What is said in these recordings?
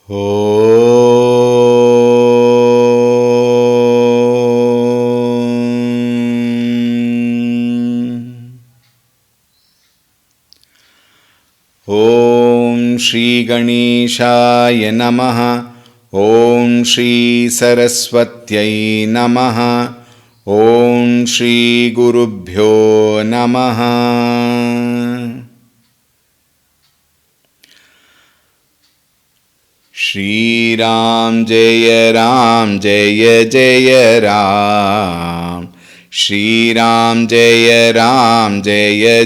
ॐ श्री गणेशाय नमः। ॐ श्री सरस्वत्यै नमः। ॐ श्री गुरुभ्यो नमः। श्री राम जय जय राम। श्री राम जय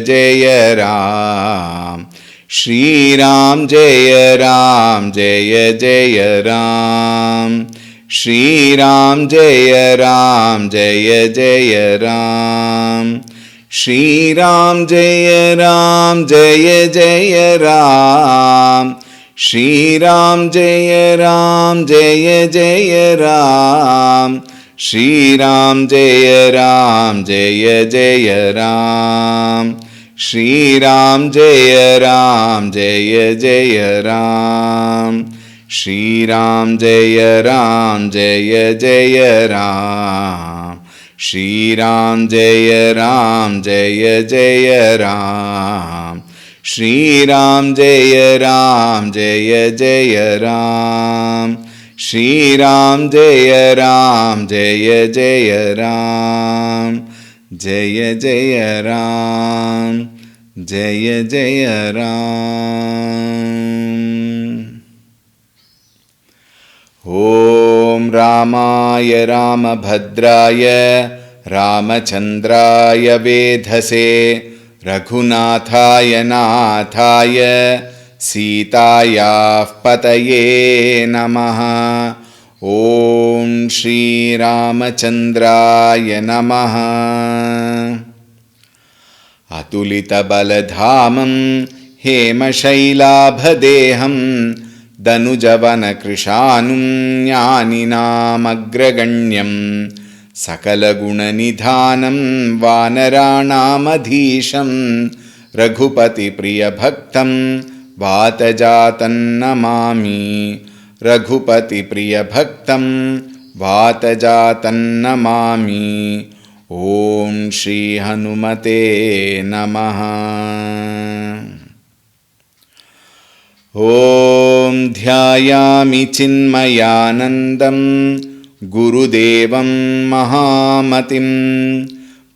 जय राम। श्री राम जय जय राम। श्री राम जय जय राम। श्री राम जय जय राम। श्री राम जय जय राम। श्री राम जय जय राम। श्री राम जय जय राम। श्री राम जय जय राम। श्री राम जय जय राम। श्री राम जय जय राम। श्री राम जय जय राम। जय जय राम। जय जय राम। ॐ रामाय रामभद्राय रामचन्द्राय वेधसे रघुनाथाय नाथाय सीतायाः पतये नमः। ॐ श्री रामचन्द्राय नमः। अतुलितबलधामं हेमशैलाभदेहं दनुजवनकृशानुं ज्ञानिनामग्रगण्यं सकलगुणनिधानं वानराणामधीशं रघुपतिप्रियभक्तं वातजातं नमामि। रघुपतिप्रियभक्तं वातजातं नमामि। ॐ श्री हनुमते नमः। ॐ ध्यायामि चिन्मयानन्दं गुरुदेवं महामतिं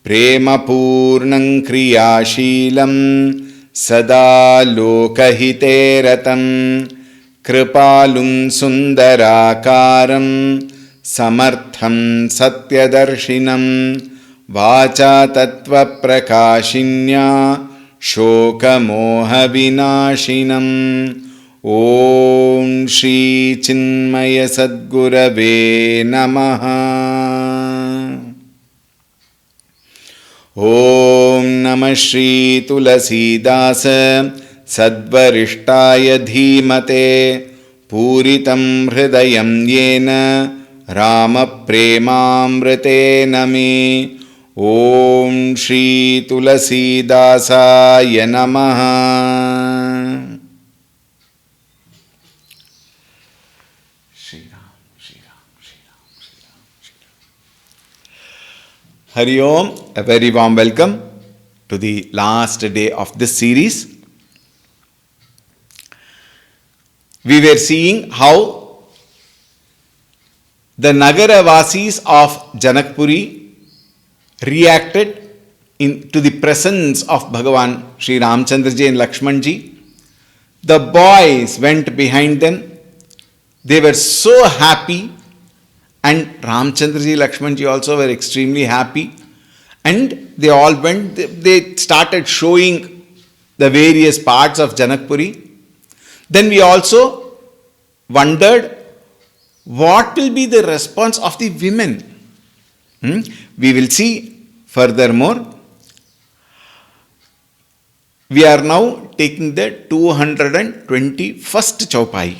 प्रेमपूर्णं क्रियाशीलं सदा लोकहिते रतं कृपालुं सुन्दराकारं समर्थं सत्यदर्शिनं वाचा तत्त्वप्रकाशिन्या शोकमोहविनाशिनं। ॐ श्री चिन्मय सद्गुरवे नमः। ॐ नमः श्री तुलसीदास सद्वरिष्ठाय धीमते पूरितं हृदयं येन रामप्रेमामृतेन मे। ॐ श्री तुलसीदासाय नमः। Shri Ram Shri Ram Shri Ram Shri Ram Shri Ram. Hari Om, a very warm welcome to the last day of this series. We were seeing how the Nagaravasis of Janakpuri reacted to the presence of Bhagavan Sri Ramchandraji and Lakshmanji. The boys went behind them. They were so happy, and Ramchandraji, Lakshmanji also were extremely happy. And they all went, they started showing the various parts of Janakpuri. Then we also wondered what will be the response of the women. We will see furthermore. We are now taking the 221st Chaupai.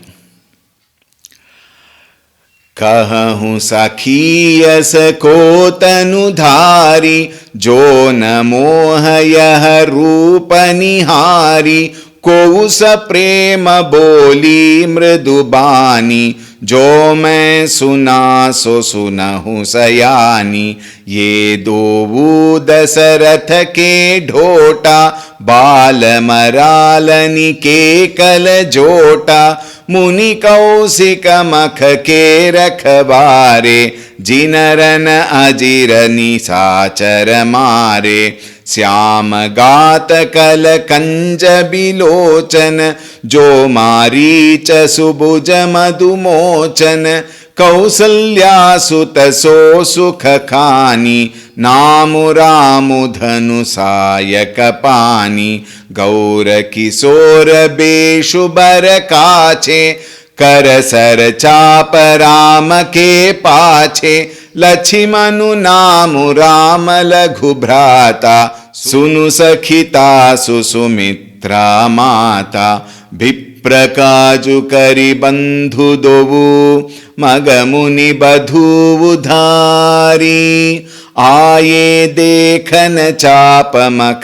कहूँ सखीयस को तनुधारी जो न मोह यह रूप निहारी कोउस प्रेम बोली मृदुबानी, जो मैं सुना सो सुनहु सयानी। ये दोऊ दशरथ के ढोटा, बाल मरालनि के कल जोटा। मुनि कौशिक मख के रखबारे, जिनरन अजिर निशाचर मारे। श्याम गात कल कंज बिलोचन, जो मारीच सुभुज मधुमोचन। कौसल्या सुत सो सुख खानी, नामु रामु धनु सायक पानी। गौर किशोर बेशु बर काछे, कर सर चाप राम के पाछे। लक्ष्मणु नामु राम लघु भ्राता, सुनु सखिता सुसुमित्रा माता। विप्र काजु करि बंधु दोऊ, मग मुनि बधु धारी। आये देखन चाप मख,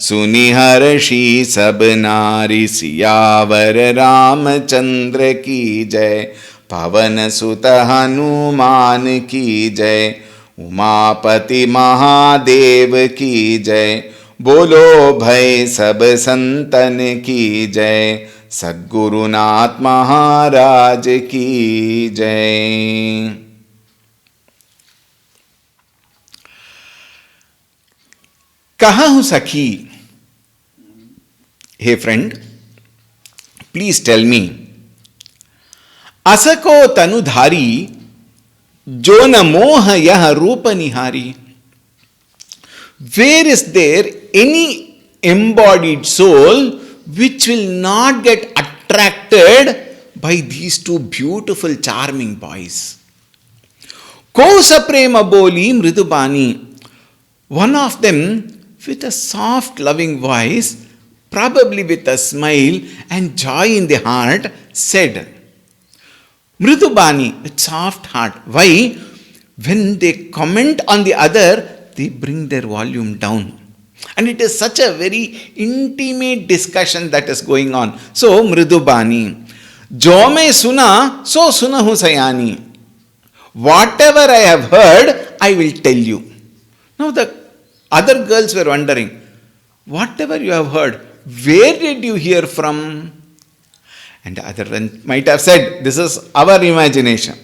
सुनि हर्षि सब नारी। सियावर रामचंद्र की जय, पवन सुत हनुमान की जय। उमापति महादेव की जय, बोलो भय सब संतन की जय। सद्गुरुनाथ महाराज की जय। कहाँ हूं सखी? Hey friend, please tell me, असको तनुधारी, जो न मोह यह रूप निहारी। Where is there any embodied soul which will not get attracted by these two beautiful, charming boys? Kosa prema boli mridubani. One of them, with a soft, loving voice, probably with a smile and joy in the heart, said, Mridubani, with soft heart. Why? When they comment on the other, they bring their volume down. And it is such a very intimate discussion that is going on. So, Mridubani, jo main suna, so sunahu sayani. Whatever I have heard, I will tell you. Now the other girls were wondering, whatever you have heard, where did you hear from? And the other one might have said, this is our imagination.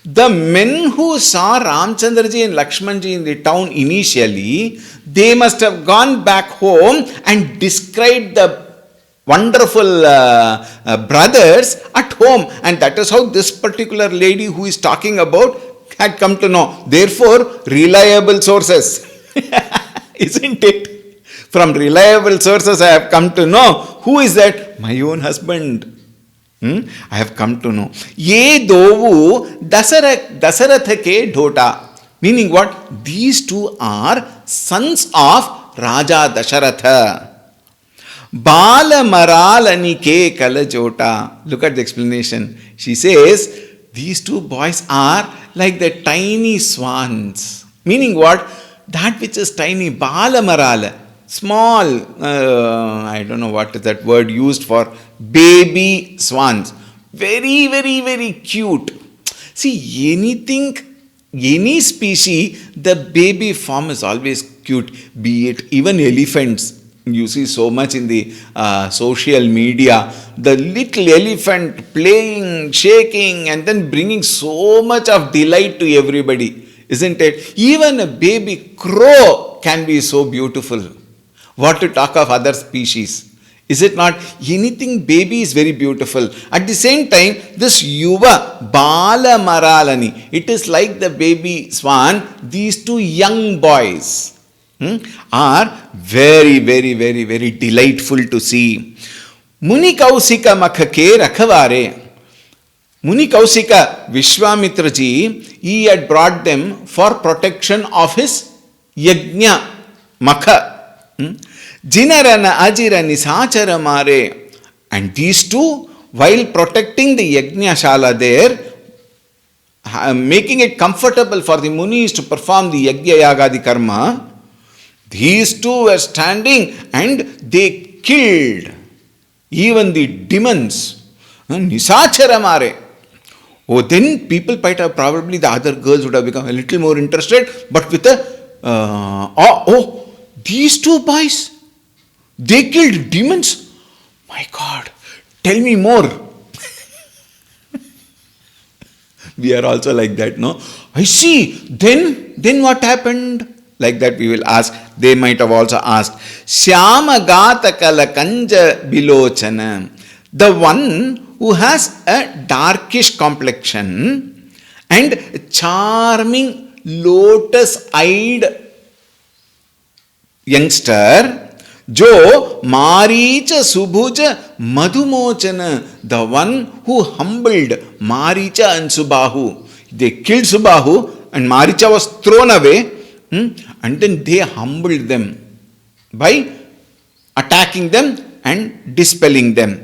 The men who saw Ramchandraji and Lakshmanji in the town initially, they must have gone back home and described the wonderful brothers at home. And that is how this particular lady who is talking about had come to know. Therefore, reliable sources. Isn't it? From reliable sources I have come to know. Who is that? My own husband. I have come to know. Ye dovu Dasaratha ke dhota. Meaning what? These two are sons of Raja Dasharatha. Bala maralani ke kalajota. Look at the explanation. She says, these two boys are like the tiny swans. Meaning what? That which is tiny. Bala marala. Small, I don't know what is that word used for, baby swans. Very, very, very cute. See, anything, any species, the baby form is always cute. Be it even elephants. You see so much in the social media. The little elephant playing, shaking, and then bringing so much of delight to everybody. Isn't it? Even a baby crow can be so beautiful. What to talk of other species? Is it not? Anything baby is very beautiful. At the same time, this Yuva, Bala Maralani, it is like the baby swan. These two young boys are very, very, very, very delightful to see. Muni Kausika Makhake Rakhavare. Muni Kausika, Vishwamitra ji, he had brought them for protection of his Yajna Makha. Jinarana Ajira Nisachara Mare. And these two, while protecting the Yajna Shala there, making it comfortable for the Munis to perform the Yajna Yagadi Karma, these two were standing and they killed Even the demons, Nisachara mare. Oh, then people might have, probably the other girls would have become a little more interested, but with a, these two boys, they killed demons. My God, tell me more. We are also like that, no? I see. Then what happened? Like that we will ask. They might have also asked. Shyama Gata Kalakanja Bilochana. The one who has a darkish complexion and charming lotus-eyed youngster, Jo Maricha Subhuja Madhumochana, the one who humbled Maricha and Subahu. They killed Subahu and Maricha was thrown away, and then they humbled them by attacking them and dispelling them.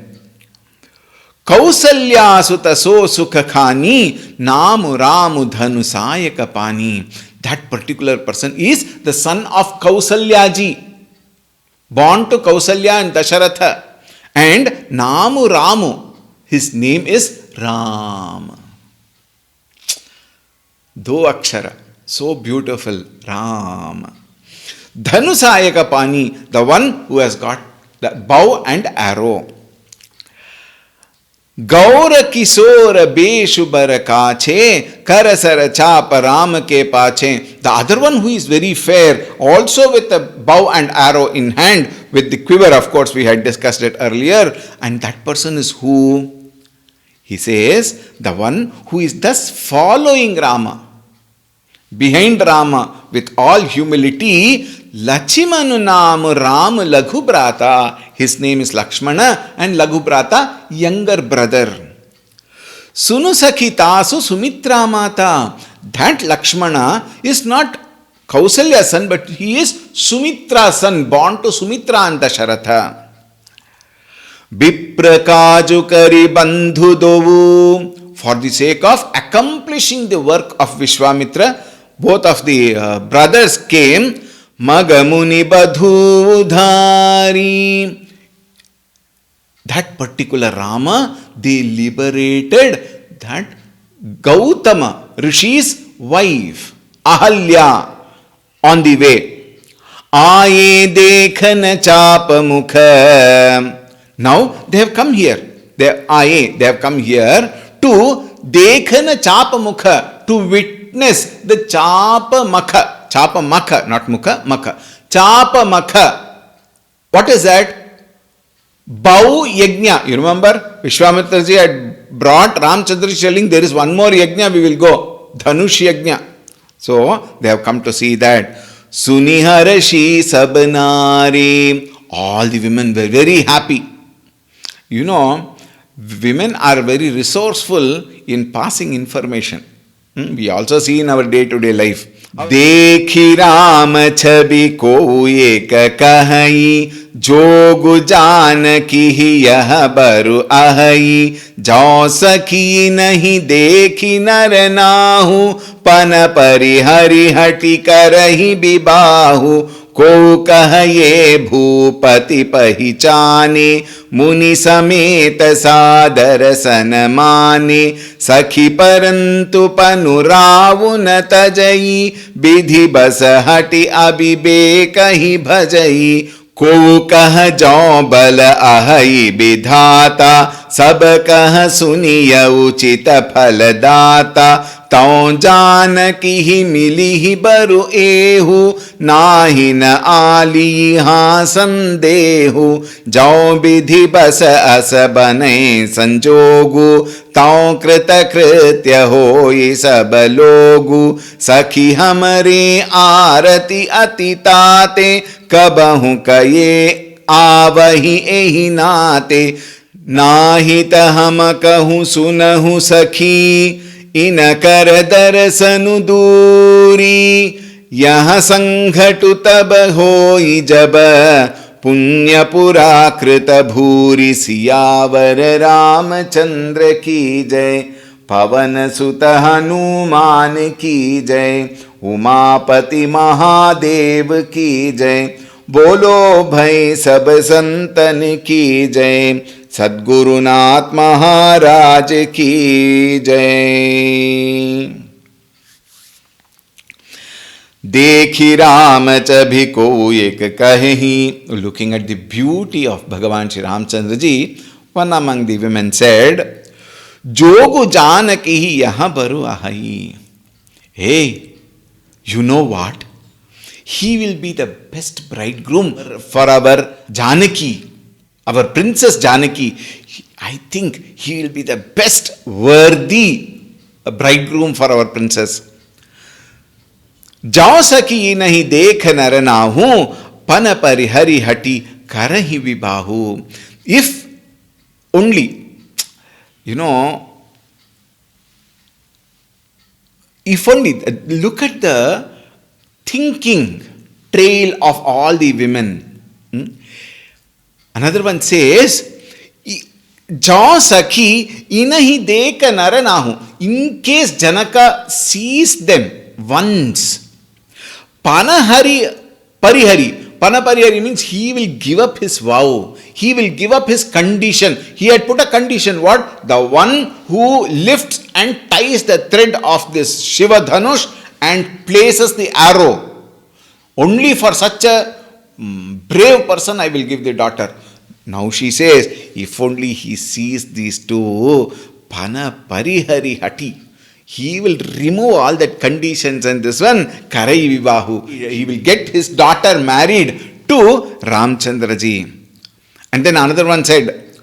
Kausalya sutaso sukhakhani namu ramu dhanu sayaka pani. That particular person is the son of Kausalya ji, born to Kausalya and Dasharatha, and Namu Ramu, his name is Ram. Do akshara, so beautiful, Ram. Dhanusayaka Pani, the one who has got the bow and arrow. Gaura Kisora Beshubar Kache, Karasara Chapa Ram Ke Pache. The other one who is very fair, also with a bow and arrow in hand, with the quiver, of course, we had discussed it earlier. And that person is who? He says, the one who is thus following Rama, behind Rama, with all humility, Lachimanu Namu Ram Laghu Brata. His name is Lakshmana, and Laghu Brata, younger brother. Sunu Sakhitasu Sumitra Mata. That Lakshmana is not Kausalya's son, but he is Sumitra's son, born to Sumitra and Dasharatha. Biprakaju Kari Bandhu Dovu. For the sake of accomplishing the work of Vishwamitra, both of the brothers came. Magamuni Badhu Dhari. That particular Rama, they liberated that Gautama, Rishi's wife, Ahalya, on the way. Aaye dekhana chapa mukha. Now they have come here. They have come here to dekhana chapa mukha, to witness the chapa makha. Chapa makha, not mukha, makha. Chapa makha. What is that? Bau yajna. You remember? Vishwamitra ji had brought Ramchandra telling there is one more yajna, we will go. Dhanush yajna. So they have come to see that. Suniharashi sabnari. All the women were very happy. You know, women are very resourceful in passing information. We also see in our day-to-day life. देखी राम छवि को एक कहई, जोगु जानकी यह बरु अहई। जौ सखी नहीं देखी नर नाहु, पन परिहरि हटि करहि विबाहु। को कह ये भूपति पहिचाने, मुनि समेत सादर सन माने। सखी परंतु पनुरावु न तजई, विधि बस हटि अविवेक ही भजई। को कह जौ बल अहई विधाता, सब कह सुनिय उचित फल दाता। तौ जानकी ही मिली ही बरु एहु, नाही न आली हाँ संदेहु। जौ विधि बस अस बने संजोगु, तौ कृत कृत्य होई सब लोगु। सखी हमरे आरती अति ताते, कबहु कये आवहि एहि नाते। नाहित हम कहूँ सुनहु सखी, इन कर दर्शनु दूरी। यह संघटु तब होई जब, पुण्य पुराकृत भूरि। सियावर रामचंद्र की जय, पवन सुत हनुमान की जय, उमापति महादेव की जय। बोलो भाई सब संतन की जय, सद्गुरुनाथ महाराज की जय। देखी राम चभी को एक कही, looking at the beauty of Bhagavan Shri Ramchandra ji, one among the women said, जोगु Janaki ही यहाँ बरु आही. Hey, you know what? He will be the best bridegroom for our Janaki, our princess Janaki. I think he will be the best worthy bridegroom for our princess. जाओ सकी नहीं देख नर नाहू, पन परिहरि हटी करहि विबाहु. If only, if only, look at the thinking trail of all the women. Another one says, जाओ सखी इनहि देख नर नाहू. In case Janaka sees them once, Panahari Parihari. Panaparihari means he will give up his vow. He will give up his condition. He had put a condition. What? The one who lifts and ties the thread of this Shiva Dhanush and places the arrow. Only for such a brave person I will give the daughter. Now she says, if only he sees these two, Panaparihari Hati. He will remove all that conditions and this one, Karai Vivahu. He will get his daughter married to Ramchandra ji. And then another one said,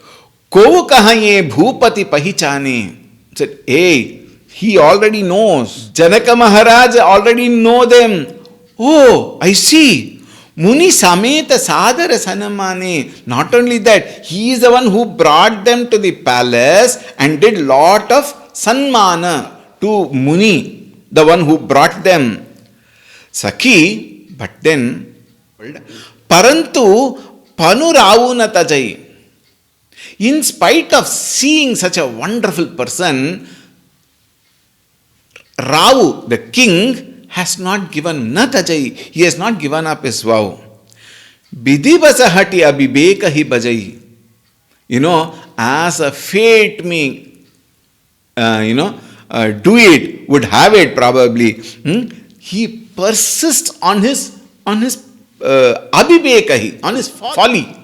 Ko kahaye bhupati pahichane. Said, hey, he already knows. Janaka Maharaj already know them. Oh, I see. Muni Sameta Sadara Sanamane. Not only that, he is the one who brought them to the palace and did lot of Sanmana to Muni, the one who brought them. Sakhi, but then, Parantu Panuravuna Tajai. In spite of seeing such a wonderful person, Ravu, the king, has not given Natajai. He has not given up his vow. Bidhibasahati abhibeka hi bajai. As a fate may, do it, would have it probably. He persists on his abhibekahi, on his folly.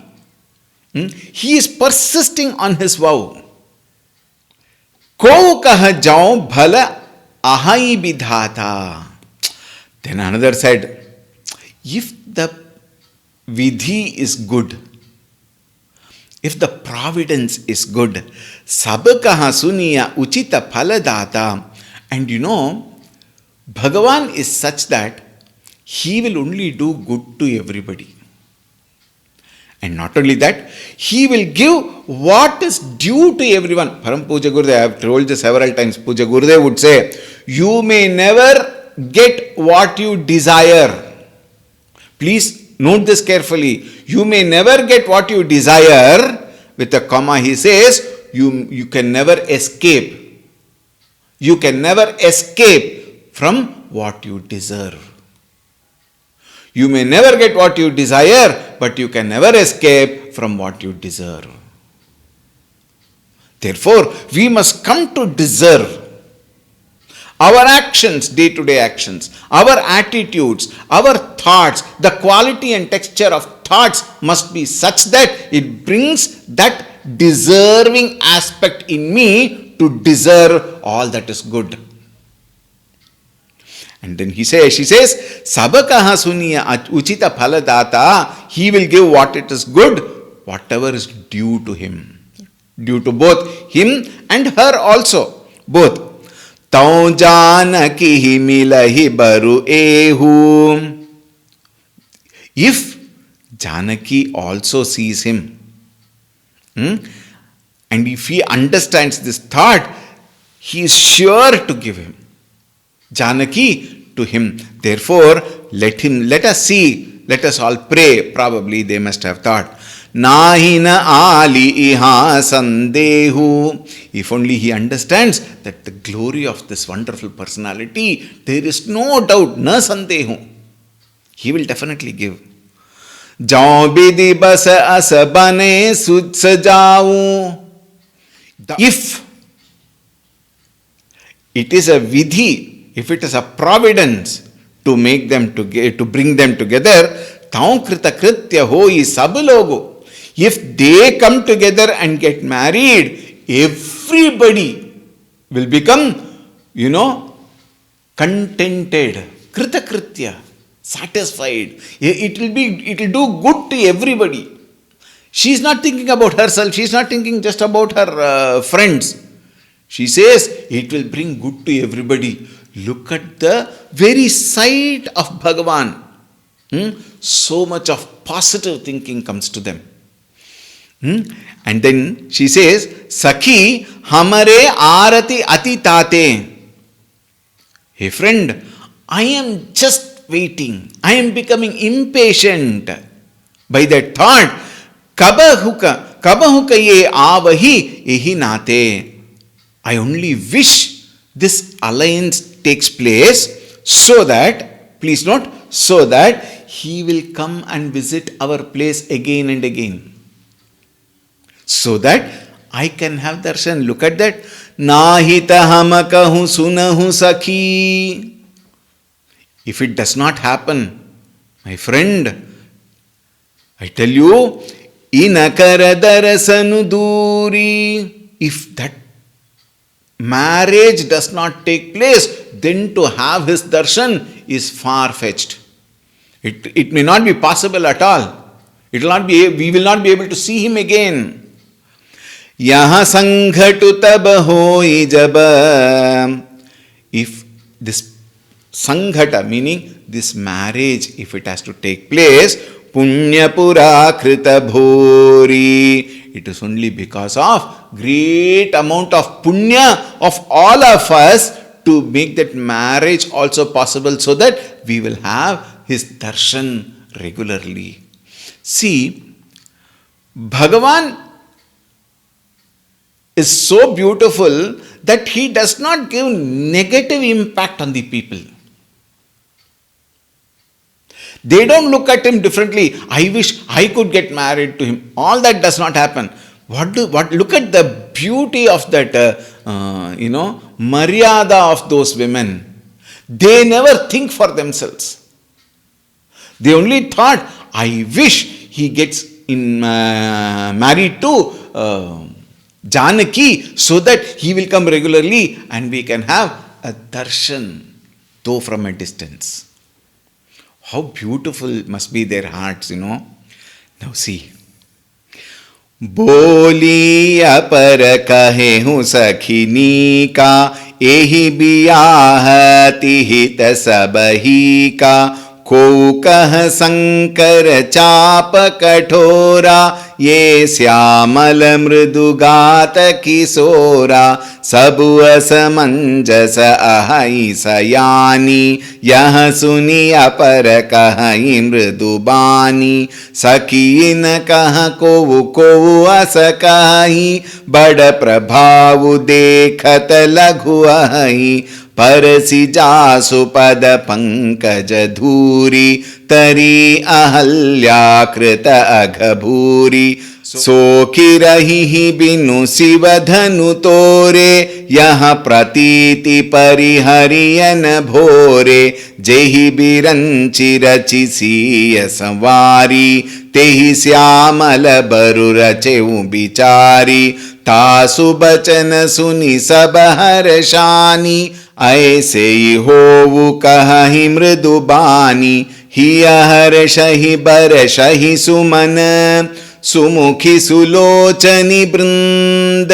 He is persisting on his vow. Ko kaha jao bhala ahai bidhata. Then another said, if the vidhi is good, if the providence is good, sabakaha suniya uchita phaladata. And Bhagavan is such that he will only do good to everybody. And not only that, he will give what is due to everyone. Param Puja Gurudev, I have told this several times, Puja Gurudev would say, you may never get what you desire. Please note this carefully. You may never get what you desire. With a comma, he says, you can never escape. You can never escape from what you deserve. You may never get what you desire, but you can never escape from what you deserve. Therefore, we must come to deserve. Our actions, day-to-day actions, our attitudes, our thoughts, the quality and texture of thoughts must be such that it brings that deserving aspect in me to deserve all that is good. And then she says, Sabakaha suniya uchita phaladata. He will give what it is good, whatever is due to him. Due to both him and her also. Both. Tau janaki hi milahi baru ehu. If Janaki also sees him, and if he understands this thought, he is sure to give him Janaki to him. Therefore, let us see, let us all pray. Probably they must have thought, Nahina ali iha sandehu. If only he understands that the glory of this wonderful personality, there is no doubt, na sandehu. He will definitely give. जौ विधि बस अस बने सुध सजाऊं. If it is a vidhi, if it is a providence to make them to bring them together, taun krita kritya hoi sab logo. If they come together and get married, everybody will become, contented, krita kritya, satisfied. It will do good to everybody. She is not thinking about herself. She is not thinking just about her friends. She says it will bring good to everybody. Look at the very sight of Bhagavan. So much of positive thinking comes to them. And then she says, Sakhi hamare arati ati tate. Hey friend, I am just waiting. I am becoming impatient by that thought. Kabahuka ye avahi ehi nate. I only wish this alliance takes place so that, please note, so that he will come and visit our place again and again. So that I can have darshan. Look at that. Nahita hamakahu sunahu sakhi. If it does not happen, my friend, I tell you, inakara darasanu duri. If that marriage does not take place, then to have his darshan is far-fetched. It may not be possible at all. We will not be able to see him again. Yaha sanghatu tab hoi jab. If this sanghata, meaning this marriage, if it has to take place, punya pura krita bhori. It is only because of great amount of punya of all of us to make that marriage also possible, so that we will have his darshan regularly. See, Bhagavan is so beautiful that he does not give negative impact on the people. They don't look at him differently. I wish I could get married to him. All that does not happen. Look at the beauty of that, maryada of those women. They never think for themselves. They only thought, I wish he gets married to Janaki, so that he will come regularly and we can have a darshan, though from a distance. How beautiful must be their hearts, Now see. Boli apar kahe hu sakhini ka, ehi biyah tihit sabahi ka. को कह शंकर चाप कठोरा, ये श्यामल मृदुगात किशोरा. सब असमंजस अहै सयानी, यह सुनी अपर कहई मृदुबानी. सकीन कह को अस कही, बड़ प्रभाव देखत लघु अहै. परसि जासु पद पंकज धूरी, तरी अहल्याकृत अघभूरी. सोखी रही बिनु शिव धनु तोरे, यह प्रतीति परिहरियन भोरे. जेहि बिरंचि रचि सीय संवारी, तेहि श्यामल बरु रचेउ बिचारी. तासु बचन सुनि सब हर्षानी, ऐसे ही होवु कहहि मृदुबानी. हिय हर्षहि बरषहि सुमन, सुमुखी सुलोचनी वृंद.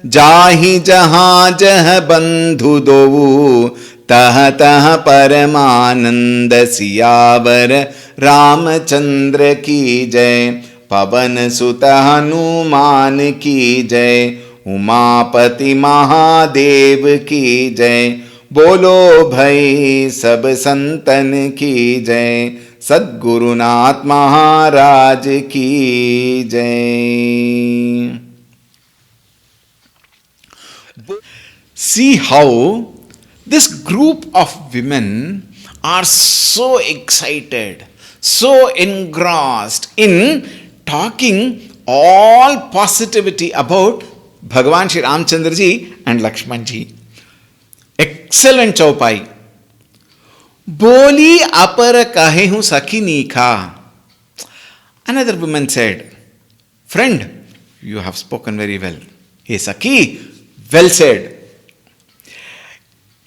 जाहि जहाँ जह बंधु दोऊ, तह तह परमानंद. सियावर रामचंद्र की जय, पवन सुत हनुमान की जय. उमापति महादेव की जय, बोलो भाई सब संतन की जय. सद्गुरुनाथ महाराज की जय. See how this group of women are so excited, so engrossed in talking all positivity about Bhagavan Shri Ramchandra ji and Lakshman ji. Excellent chaupai. Boli apar kahe hu sakhi nikha. Another woman said, friend, you have spoken very well. Hey Sakhi, well said.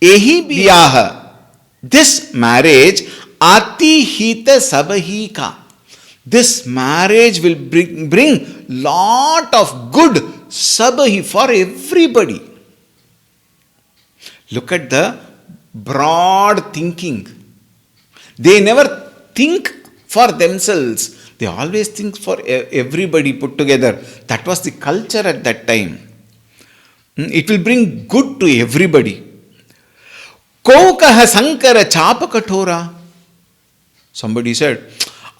Ehi biyah, this marriage, ati hita sabahi ka. This marriage will bring lot of good sabahi for everybody. Look at the broad thinking. They never think for themselves. They always think for everybody put together. That was the culture at that time. It will bring good to everybody. Kokaha sankara chapa kathora. Somebody said,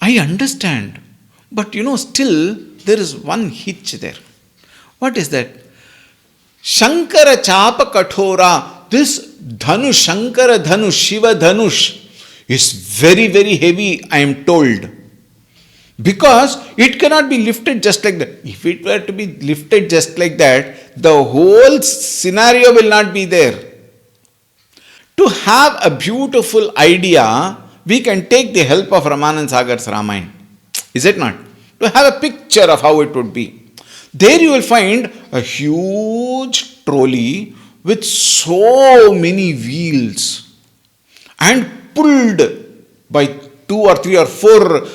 I understand, but still there is one hitch there. What is that? Shankara chapa kathora. This dhanush, Shankara dhanush, Shiva dhanush is very, very heavy, I am told. Because it cannot be lifted just like that. If it were to be lifted just like that, the whole scenario will not be there. To have a beautiful idea, we can take the help of Ramanand Sagar's Ramayana. Is it not? To have a picture of how it would be. There you will find a huge trolley with so many wheels and pulled by 2 or 3 or 4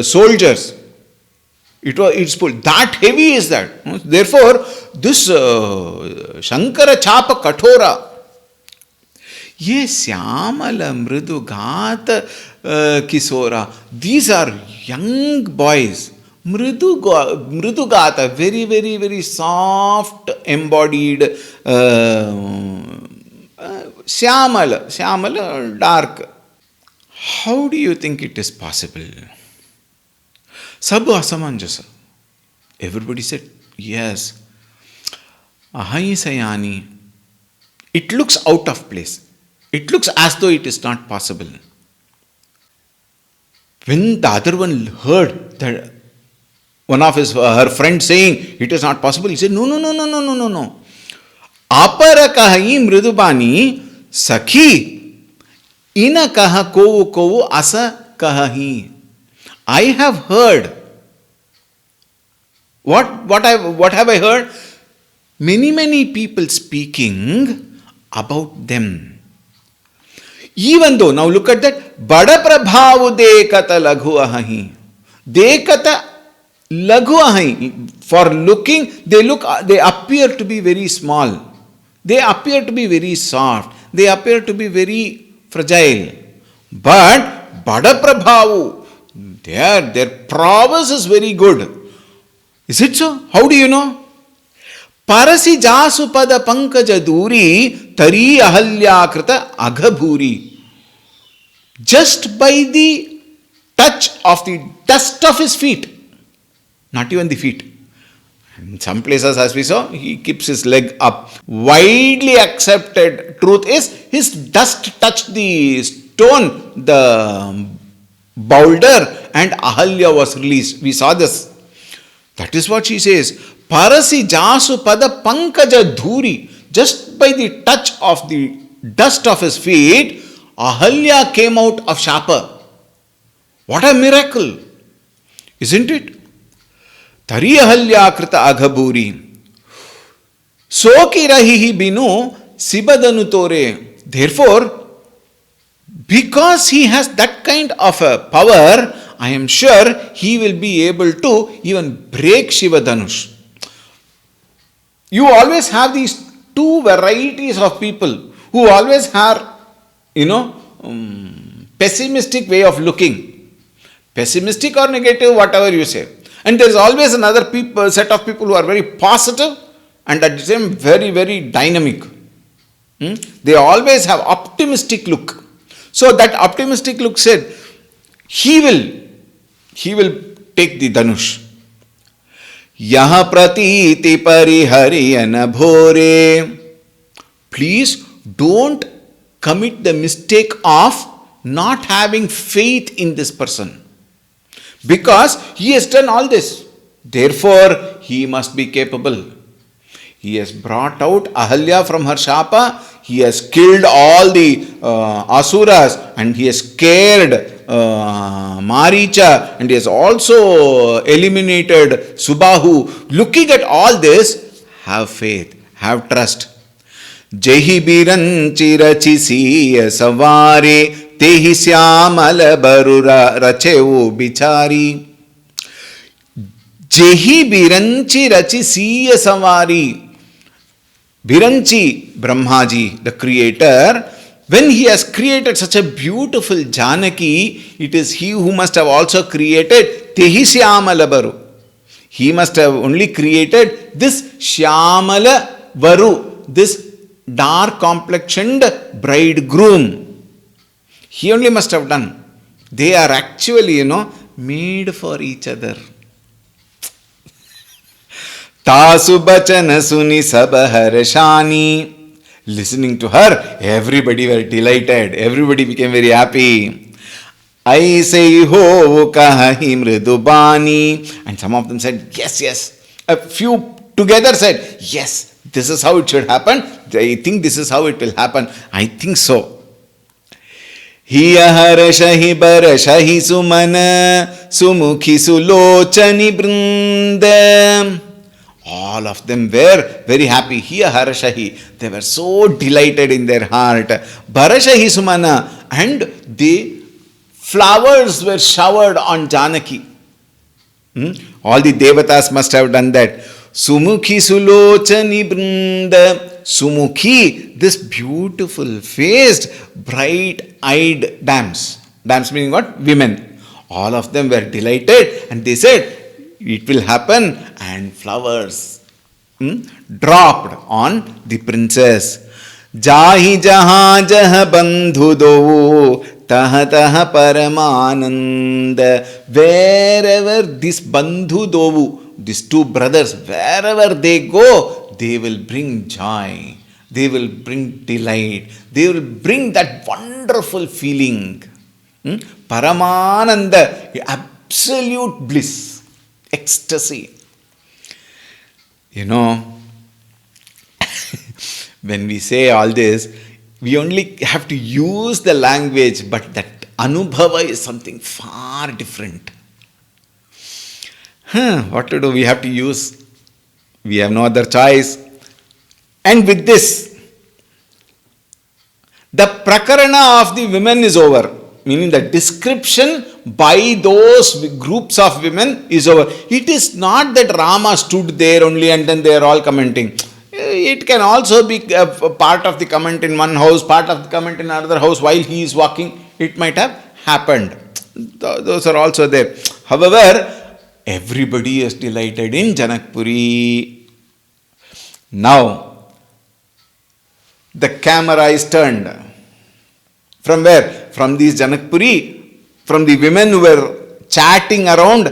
soldiers. It's pulled. That heavy is that. Therefore, this Shankara Chapa Kathora, ye Syamala Mridu Gata Kisora, these are young boys. Mridu Gata, very, very, very soft embodied, Syamala, dark. How do you think it is possible? Sabu asamanjasa. Everybody said, yes. Ahai sayani. It looks out of place. It looks as though it is not possible. When the other one heard that one of her friends saying it is not possible, he said, no. Aparakahi mridubani sakhi. Ina kaha kovu asa kahahi. I have heard. What have I heard? Many people speaking about them. Even though, now look at that. Bada prabhavu dekata laghu ahahi. Dekata laghu ahahi. For looking, they appear to be very small. They appear to be very soft. They appear to be very fragile. But Bada Prabhavu, their prowess is very good. Is it so? How do you know? Parasi jasu pada pankaja duri tari ahalyakrita aghaburi. Just by the touch of the dust of his feet, not even the feet. In some places, as we saw, he keeps his leg up. Widely accepted truth is his dust touched the stone, the boulder, and Ahalya was released. We saw this. That is what she says. Parasi jasu pada pankaja dhuri. Just by the touch of the dust of his feet, Ahalya came out of Shapa. What a miracle! Isn't it? Tari Ahalya krita aghaburi. Soki rahihi binu sibadanu tore. Therefore, because he has that kind of a power, I am sure he will be able to even break Shiva Dhanush. You always have these two varieties of people who always have, pessimistic way of looking. Pessimistic or negative, whatever you say. And there is always another set of people who are very positive and at the same very, very dynamic. They always have optimistic look. So that optimistic look said, he will take the Dhanush. Yaha pratiti parihariyana bhore. Please don't commit the mistake of not having faith in this person. Because he has done all this. Therefore, he must be capable. He has brought out Ahalya from her shapa. He has killed all the asuras, and he has scared Maricha, and he has also eliminated Subahu. Looking at all this, have faith, have trust. Jehi biranchi rachisi savare tehi syamala barura racheu bichari. Jehi biranchi rachisi savari. Biranchi, Brahmaji, the creator, when he has created such a beautiful Janaki, it is he who must have also created Tehi Syamala Baru. He must have only created this Syamala Varu, this dark complexioned bridegroom. He only must have done. They are actually, made for each other. Tasu bachana suni sabaharashani. Listening to her, everybody were delighted. Everybody became very happy. Aise ho kahi mridubani. And some of them said, yes, yes. A few together said, yes, this is how it should happen. I think this is how it will happen. I think so. Hiya harashahi barashahi sumana sumukhi sulochani brindam. All of them were very happy. Hiya harashahi. They were so delighted in their heart. Barashahi sumana. And the flowers were showered on Janaki. All the devatas must have done that. Sumukhi sulochani brinda. Sumukhi, this beautiful faced, bright-eyed dams. Dams meaning what? Women. All of them were delighted and they said, it will happen, and flowers dropped on the princess. Jahi jaha jah bandhu do tah tah paramananda. Wherever this bandhu dovu, these two brothers, wherever they go, they will bring joy. They will bring delight. They will bring that wonderful feeling. Paramananda, absolute bliss. Ecstasy. When we say all this, we only have to use the language, but that anubhava is something far different. What to do? We have to use. We have no other choice. And with this, the prakarana of the women is over. Meaning the description by those groups of women is over. It is not that Rama stood there only and then they are all commenting. It can also be a part of the comment in one house, part of the comment in another house while he is walking. It might have happened. Those are also there. However, everybody is delighted in Janakpuri. Now, the camera is turned. From where? From these Janakpuri, from the women who were chatting around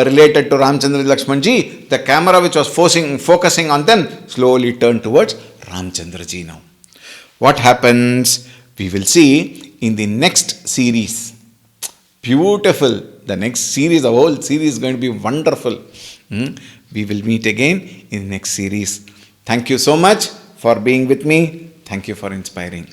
related to Ramchandra Lakshmanji, the camera which was focusing on them slowly turned towards Ramchandraji now. What happens? We will see in the next series. Beautiful. The next series, the whole series is going to be wonderful. We will meet again in the next series. Thank you so much for being with me. Thank you for inspiring.